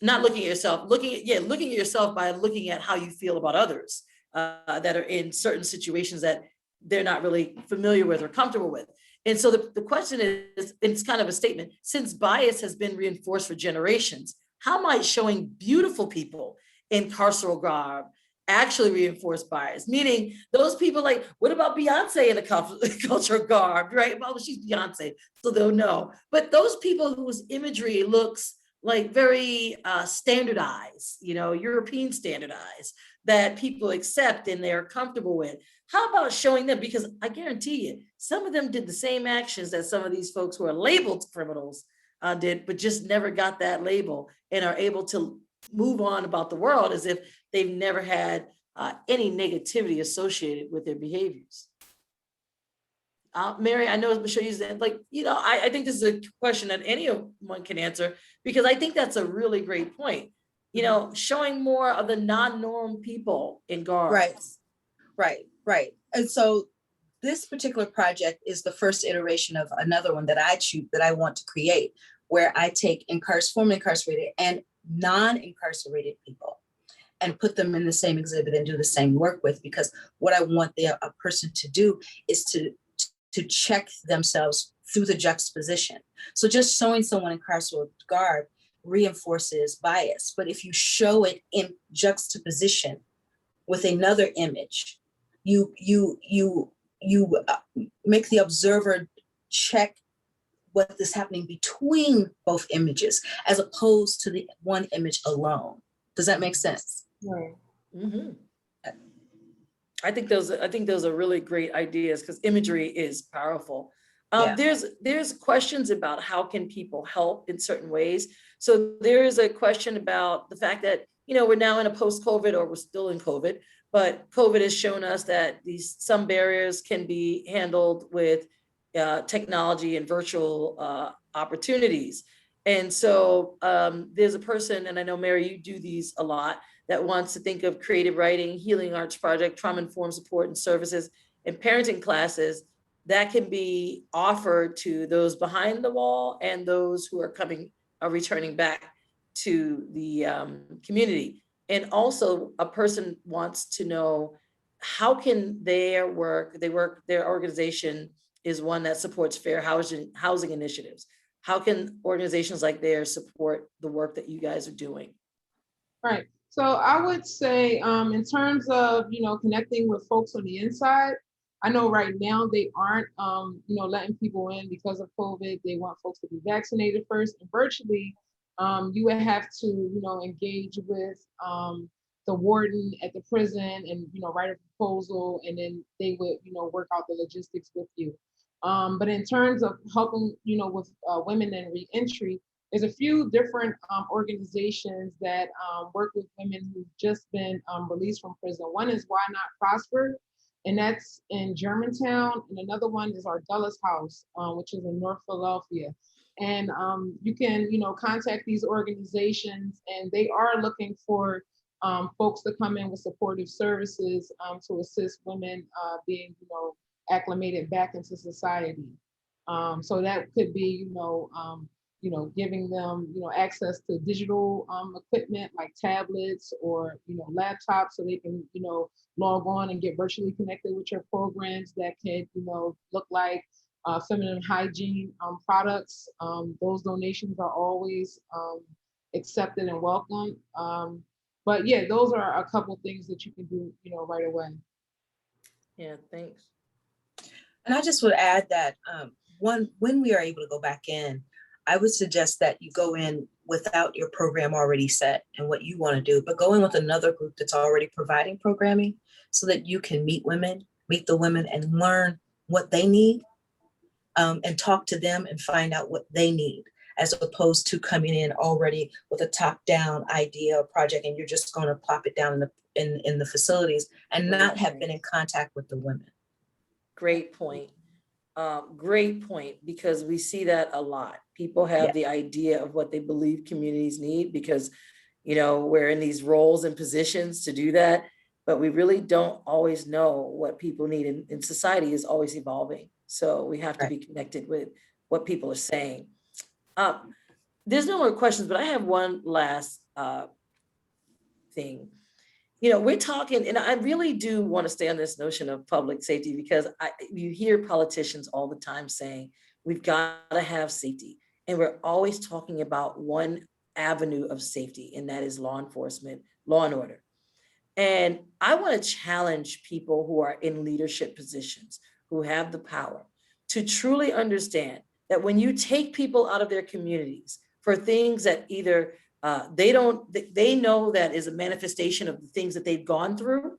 not looking at yourself, looking at yourself by looking at how you feel about others that are in certain situations that they're not really familiar with or comfortable with. And so the question is, it's kind of a statement, since bias has been reinforced for generations, how might showing beautiful people in carceral garb actually reinforce bias? Meaning those people like, what about Beyonce in a cultural garb, right? Well, she's Beyonce, so they'll know. But those people whose imagery looks like very standardized, European standardized, that people accept and they're comfortable with. How about showing them? Because I guarantee you, some of them did the same actions that some of these folks who are labeled criminals did, but just never got that label and are able to move on about the world as if they've never had any negativity associated with their behaviors. Mary, I know Michelle used that, I think this is a question that anyone can answer, because I think that's a really great point. Showing more of the non-norm people in guards. Right. And so this particular project is the first iteration of another one that I want to create, where I take formerly incarcerated and non-incarcerated people and put them in the same exhibit and do the same work with, because what I want a person to do is to check themselves through the juxtaposition. So just showing someone in carceral garb reinforces bias, but if you show it in juxtaposition with another image, you make the observer check what is happening between both images, as opposed to the one image alone. Does that make sense? Right. Mm-hmm. I think those are really great ideas, because imagery is powerful. There's questions about how can people help in certain ways. So there is a question about the fact that, we're now in a post-COVID, or we're still in COVID, but COVID has shown us that some barriers can be handled with technology and virtual opportunities. And so there's a person, and I know, Mary, you do these a lot, that wants to think of creative writing, healing arts project, trauma-informed support and services, and parenting classes that can be offered to those behind the wall and those who are returning back to the community. And also a person wants to know how can their organization is one that supports fair housing initiatives. How can organizations like theirs support the work that you guys are doing? Right. So I would say, in terms of, connecting with folks on the inside, I know right now they aren't, letting people in because of COVID. They want folks to be vaccinated first, and virtually, you would have to, engage with the warden at the prison and, write a proposal, and then they would, work out the logistics with you. But in terms of helping, with women in reentry, there's a few different organizations that work with women who've just been released from prison. One is Why Not Prosper, and that's in Germantown. And another one is our Dulles House, which is in North Philadelphia. And you can, contact these organizations, and they are looking for folks to come in with supportive services to assist women being, acclimated back into society. So that could be, giving them, access to digital equipment like tablets or, laptops, so they can, log on and get virtually connected with your programs that could, look like feminine hygiene products. Those donations are always accepted and welcome. But yeah, those are a couple things that you can do, right away. Yeah, thanks. And I just would add that when we are able to go back in, I would suggest that you go in without your program already set and what you want to do, but go in with another group that's already providing programming so that you can meet the women and learn what they need, and talk to them and find out what they need, as opposed to coming in already with a top-down idea or project and you're just going to plop it down in the facilities and not have been in contact with the women. Great point. Great point, because we see that a lot. People have the idea of what they believe communities need because, we're in these roles and positions to do that, but we really don't always know what people need, and society is always evolving. So we have to be connected with what people are saying. There's no more questions, but I have one last thing. We're talking, and I really do want to stay on this notion of public safety because you hear politicians all the time saying, we've got to have safety. And we're always talking about one avenue of safety, and that is law enforcement, law and order. And I want to challenge people who are in leadership positions, who have the power, to truly understand that when you take people out of their communities for things that either they know that is a manifestation of the things that they've gone through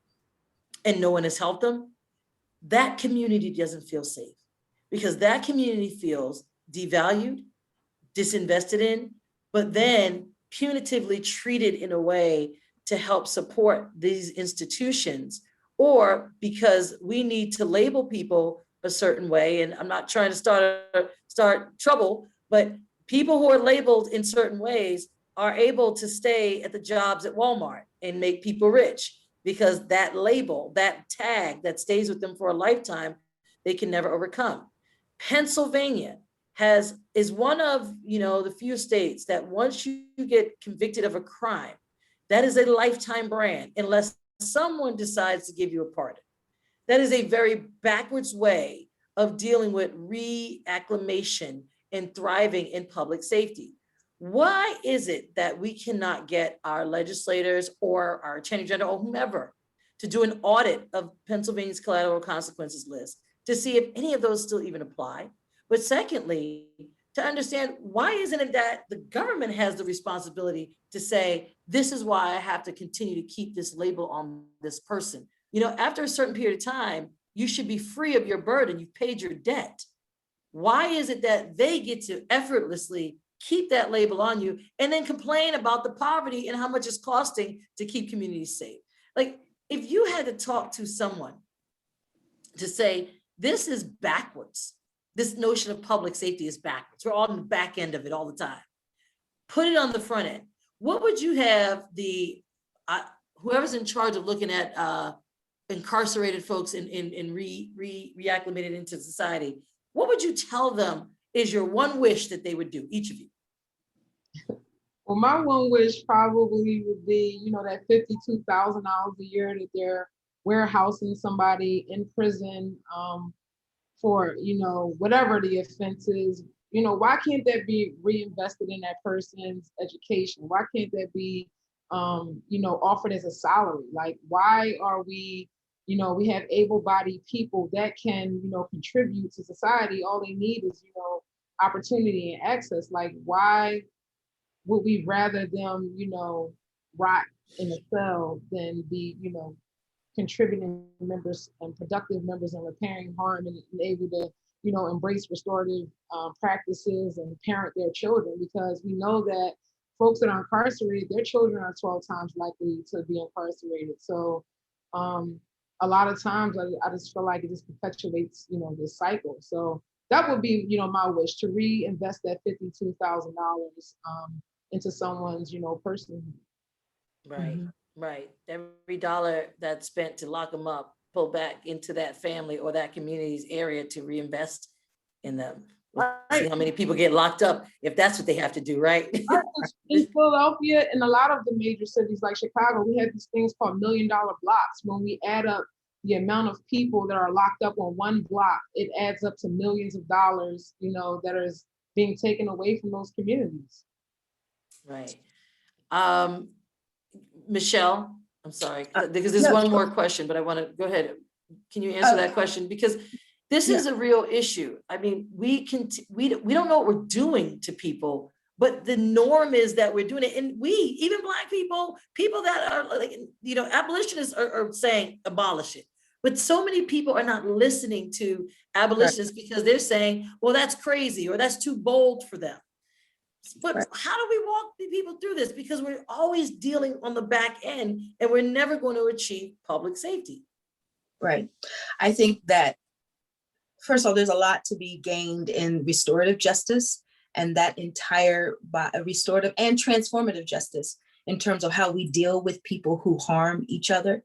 and no one has helped them, that community doesn't feel safe because that community feels devalued, disinvested in, but then punitively treated in a way to help support these institutions, or because we need to label people a certain way. And I'm not trying to start trouble, but people who are labeled in certain ways are able to stay at the jobs at Walmart and make people rich because that label, that tag that stays with them for a lifetime, they can never overcome. Pennsylvania is one of the few states that once you get convicted of a crime, that is a lifetime ban unless someone decides to give you a pardon. That is a very backwards way of dealing with reacclimation and thriving in public safety. Why is it that we cannot get our legislators or our attorney general or whomever to do an audit of Pennsylvania's collateral consequences list to see if any of those still even apply? But secondly, to understand why isn't it that the government has the responsibility to say, this is why I have to continue to keep this label on this person. After a certain period of time, you should be free of your burden. You've paid your debt. Why is it that they get to effortlessly keep that label on you and then complain about the poverty and how much it's costing to keep communities safe? Like, if you had to talk to someone to say, this is backwards, this notion of public safety is backwards, we're on the back end of it all the time, put it on the front end, what would you have whoever's in charge of looking at incarcerated folks and reacclimated into society, what would you tell them is your one wish that they would do, each of you? Well, my one wish probably would be, that $52,000 a year that they're warehousing somebody in prison for, whatever the offense is. Why can't that be reinvested in that person's education? Why can't that be, offered as a salary? Like, why are we, we have able-bodied people that can, contribute to society. All they need is, opportunity and access. Like, why would we rather them, rot in a cell than be, contributing members and productive members and repairing harm and able to, embrace restorative practices and parent their children? Because we know that folks that are incarcerated, their children are 12 times likely to be incarcerated. So a lot of times I just feel like it just perpetuates, this cycle. So that would be, my wish, to reinvest that $52,000 into someone's, person. Right, Mhm. right. Every dollar that's spent to lock them up, pull back into that family or that community's area to reinvest in them. We'll see how many people get locked up if that's what they have to do, right? In Philadelphia and a lot of the major cities like Chicago, we have these things called $1 million blocks. When we add up the amount of people that are locked up on one block, it adds up to millions of dollars, that is being taken away from those communities. Right. Michelle, I'm sorry, because there's one more question, but I want to go ahead. Can you answer that question? Because this is a real issue. I mean, we don't know what we're doing to people, but the norm is that we're doing it. And we, even Black people that are like, abolitionists are saying abolish it. But so many people are not listening to abolitionists because they're saying, well, that's crazy or that's too bold for them. But how do we walk the people through this? Because we're always dealing on the back end and we're never going to achieve public safety. Right. I think that, first of all, there's a lot to be gained in restorative justice and that entire restorative and transformative justice in terms of how we deal with people who harm each other.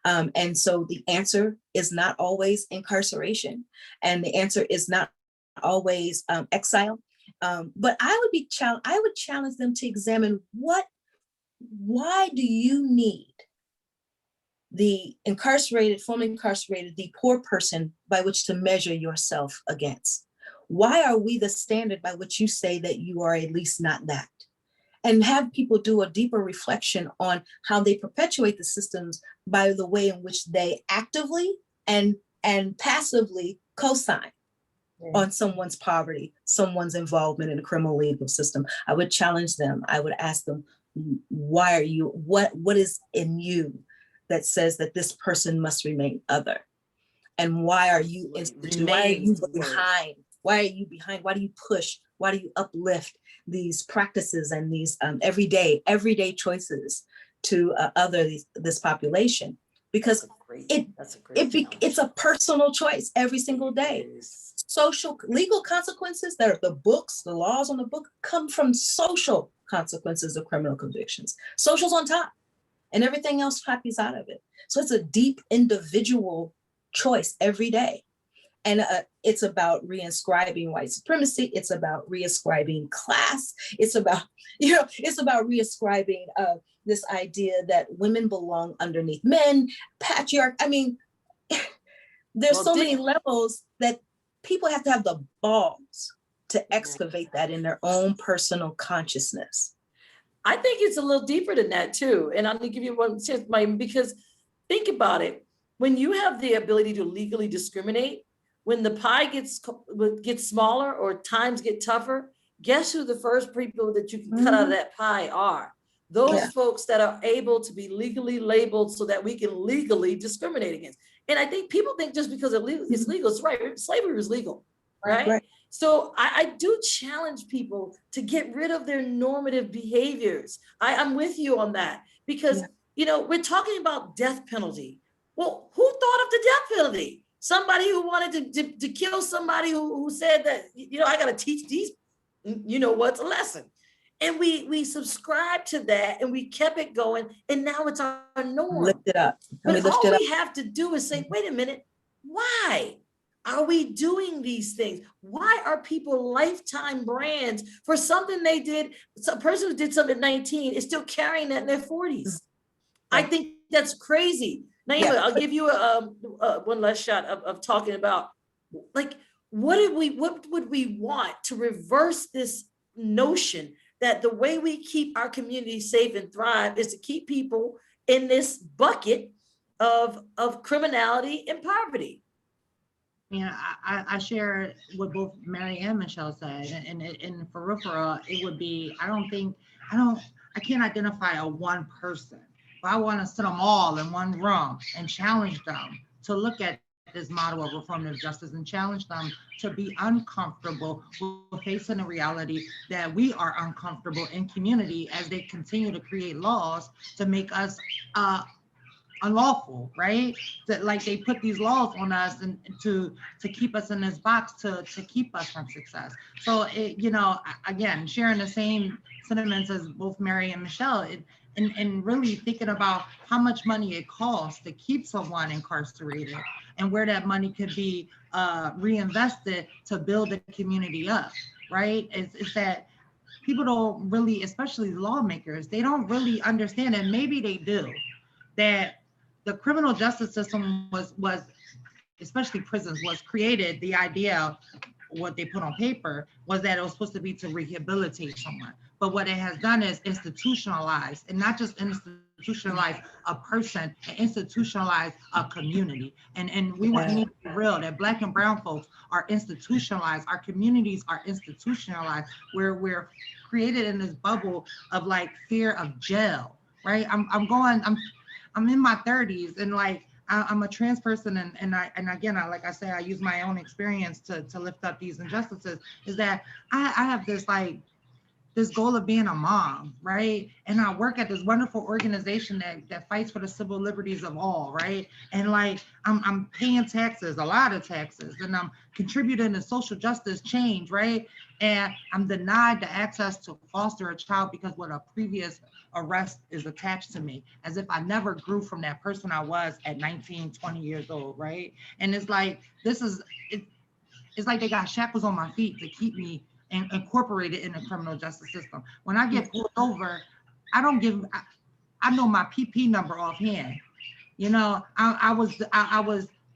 And so the answer is not always incarceration, and the answer is not always exile. But I would challenge them to examine why do you need the incarcerated, formerly incarcerated, the poor person by which to measure yourself against? Why are we the standard by which you say that you are at least not that? And have people do a deeper reflection on how they perpetuate the systems by the way in which they actively and passively co-sign on someone's poverty, someone's involvement in the criminal legal system. I would challenge them. I would ask them, why are you, what is in you that says that this person must remain other? And why are you behind? Why are you behind? Why do you push? Why do you uplift these practices and these everyday choices to other this population? Because it's a personal choice every single day. Social legal consequences, that are the books, the laws on the book, come from social consequences of criminal convictions. Social's on top and everything else copies out of it. So it's a deep individual choice every day. And it's about reinscribing white supremacy. It's about reinscribing class. It's about, reinscribing this idea that women belong underneath men, patriarch. I mean, there's so many levels that people have to have the balls to excavate that in their own personal consciousness. I think it's a little deeper than that too. And I'm gonna give you one chance, because think about it. When you have the ability to legally discriminate, when the pie gets smaller or times get tougher, guess who the first people that you can cut out of that pie are? Those folks that are able to be legally labeled so that we can legally discriminate against. And I think people think just because it's legal, it's right. Slavery was legal, right? So I do challenge people to get rid of their normative behaviors. I'm with you on that because, we're talking about death penalty. Well, who thought of the death penalty? Somebody who wanted to kill somebody who said that, I got to teach these, what's a lesson. And we subscribed to that and we kept it going. And now it's our norm. Lift it up. But all we have to do is say, wait a minute, why? Are we doing these things? Why are people lifetime brands for something they did? So a person who did something at 19 is still carrying that in their 40s. I think that's crazy. Naiymah, I'll give you one last shot of talking about, like, what would we want to reverse this notion that the way we keep our community safe and thrive is to keep people in this bucket of criminality and poverty. I share what both Mary and Michelle said, and for real, it would be, I can't identify a one person, but I want to sit them all in one room and challenge them to look at this model of reformative justice and challenge them to be uncomfortable with facing the reality that we are uncomfortable in community as they continue to create laws to make us unlawful, right? That, like, they put these laws on us and to keep us in this box to keep us from success. So again, sharing the same sentiments as both Mary and Michelle, and really thinking about how much money it costs to keep someone incarcerated and where that money could be reinvested to build the community up, right? It's that people don't really, especially lawmakers, they don't really understand, and maybe they do, that the criminal justice system was, especially prisons, was created, the idea, what they put on paper, was that it was supposed to be to rehabilitate someone. But what it has done is institutionalize, and not just institutionalize a person, and institutionalize a community. And we need to be real, that Black and brown folks are institutionalized, our communities are institutionalized, where we're created in this bubble of like fear of jail, right? I'm in my 30s, and like I'm a trans person, and again, like I say, I use my own experience to lift up these injustices. Is that I have this goal of being a mom, right? And I work at this wonderful organization that fights for the civil liberties of all, right? And like I'm paying taxes, a lot of taxes, and I'm contributing to social justice change, right? And I'm denied the access to foster a child because what a previous arrest is attached to me, as if I never grew from that person I was at 19, 20 years old, right? And it's like, it's like they got shackles on my feet to keep me incorporated in the criminal justice system. When I get pulled over, I know my PP number offhand. You know,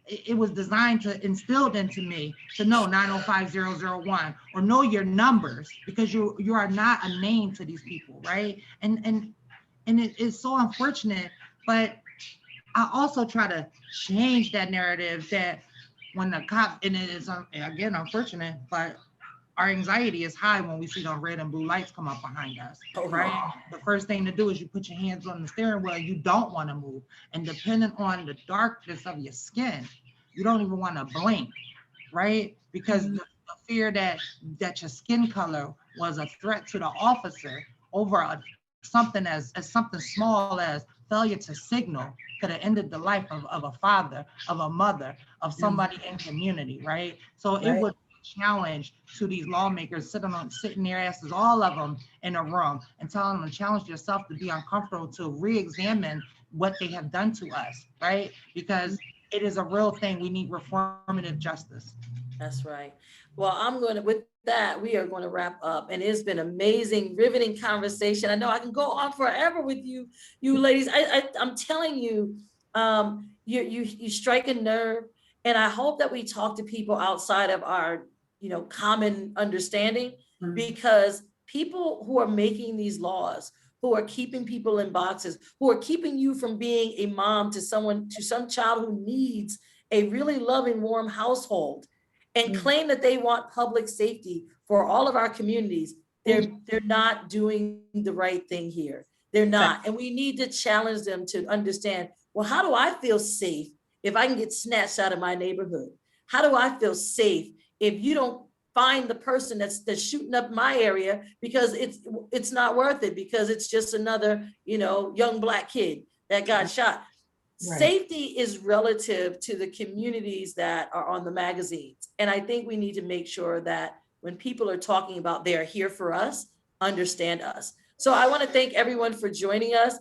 it was designed to instilled into me to know 905001 or know your numbers, because you are not a name to these people, right? And it is so unfortunate, but I also try to change that narrative that when the cop, and it is again unfortunate, but our anxiety is high when we see those red and blue lights come up behind us, right? The first thing to do is you put your hands on the steering wheel. You don't want to move. And depending on the darkness of your skin, you don't even want to blink, right? Because the fear that your skin color was a threat to the officer over something as something small as failure to signal could have ended the life of a father, of a mother, of somebody in community, right? So it would challenge to these lawmakers sitting their asses, all of them, in a room, and telling them to challenge yourself to be uncomfortable, to re-examine what they have done to us, right? Because it is a real thing. We need reformative justice. That's right. Well, with that, we are going to wrap up, and it's been amazing, riveting conversation. I know I can go on forever with you ladies. I'm telling you, you strike a nerve, and I hope that we talk to people outside of our common understanding, because people who are making these laws, who are keeping people in boxes, who are keeping you from being a mom to some child who needs a really loving, warm household, and claim that they want public safety for all of our communities, they're not doing the right thing here. They're not. And we need to challenge them to understand, well, how do I feel safe if I can get snatched out of my neighborhood? How do I feel safe if you don't find the person that's shooting up my area, because it's not worth it, because it's just another, young Black kid that got shot. Right. Safety is relative to the communities that are on the magazines. And I think we need to make sure that when people are talking about they are here for us, understand us. So I want to thank everyone for joining us.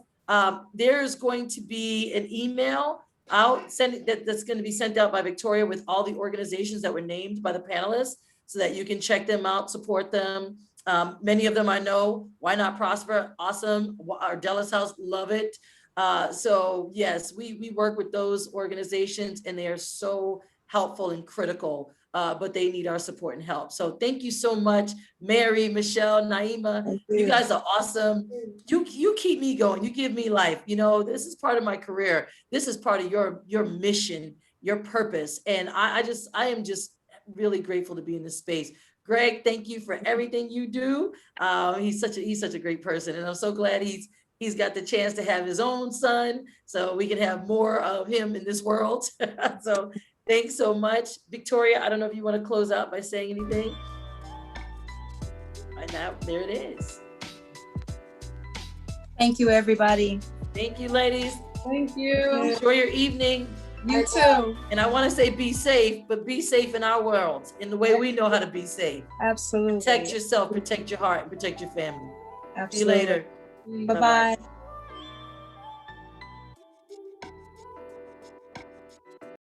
There's going to be an email out, that's going to be sent out by Victoria with all the organizations that were named by the panelists so that you can check them out, support them. Many of them I know. Why Not Prosper? Awesome. Our Dallas House, love it. So yes, we work with those organizations and they are so helpful and critical, but they need our support and help. So thank you so much, Mary, Michelle, Naiymah. You guys are awesome. You keep me going. You give me life. You know, this is part of my career. This is part of your mission, your purpose. And I am just really grateful to be in this space. Greg, thank you for everything you do. He's such a great person. And I'm so glad he's got the chance to have his own son so we can have more of him in this world. So thanks so much. Victoria, I don't know if you want to close out by saying anything. And now, there it is. Thank you, everybody. Thank you, ladies. Thank you. Enjoy your evening. You too. And I want to say be safe, but be safe in our world, in the way we know how to be safe. Absolutely. Protect yourself, protect your heart, and protect your family. Absolutely. See you later. Bye-bye.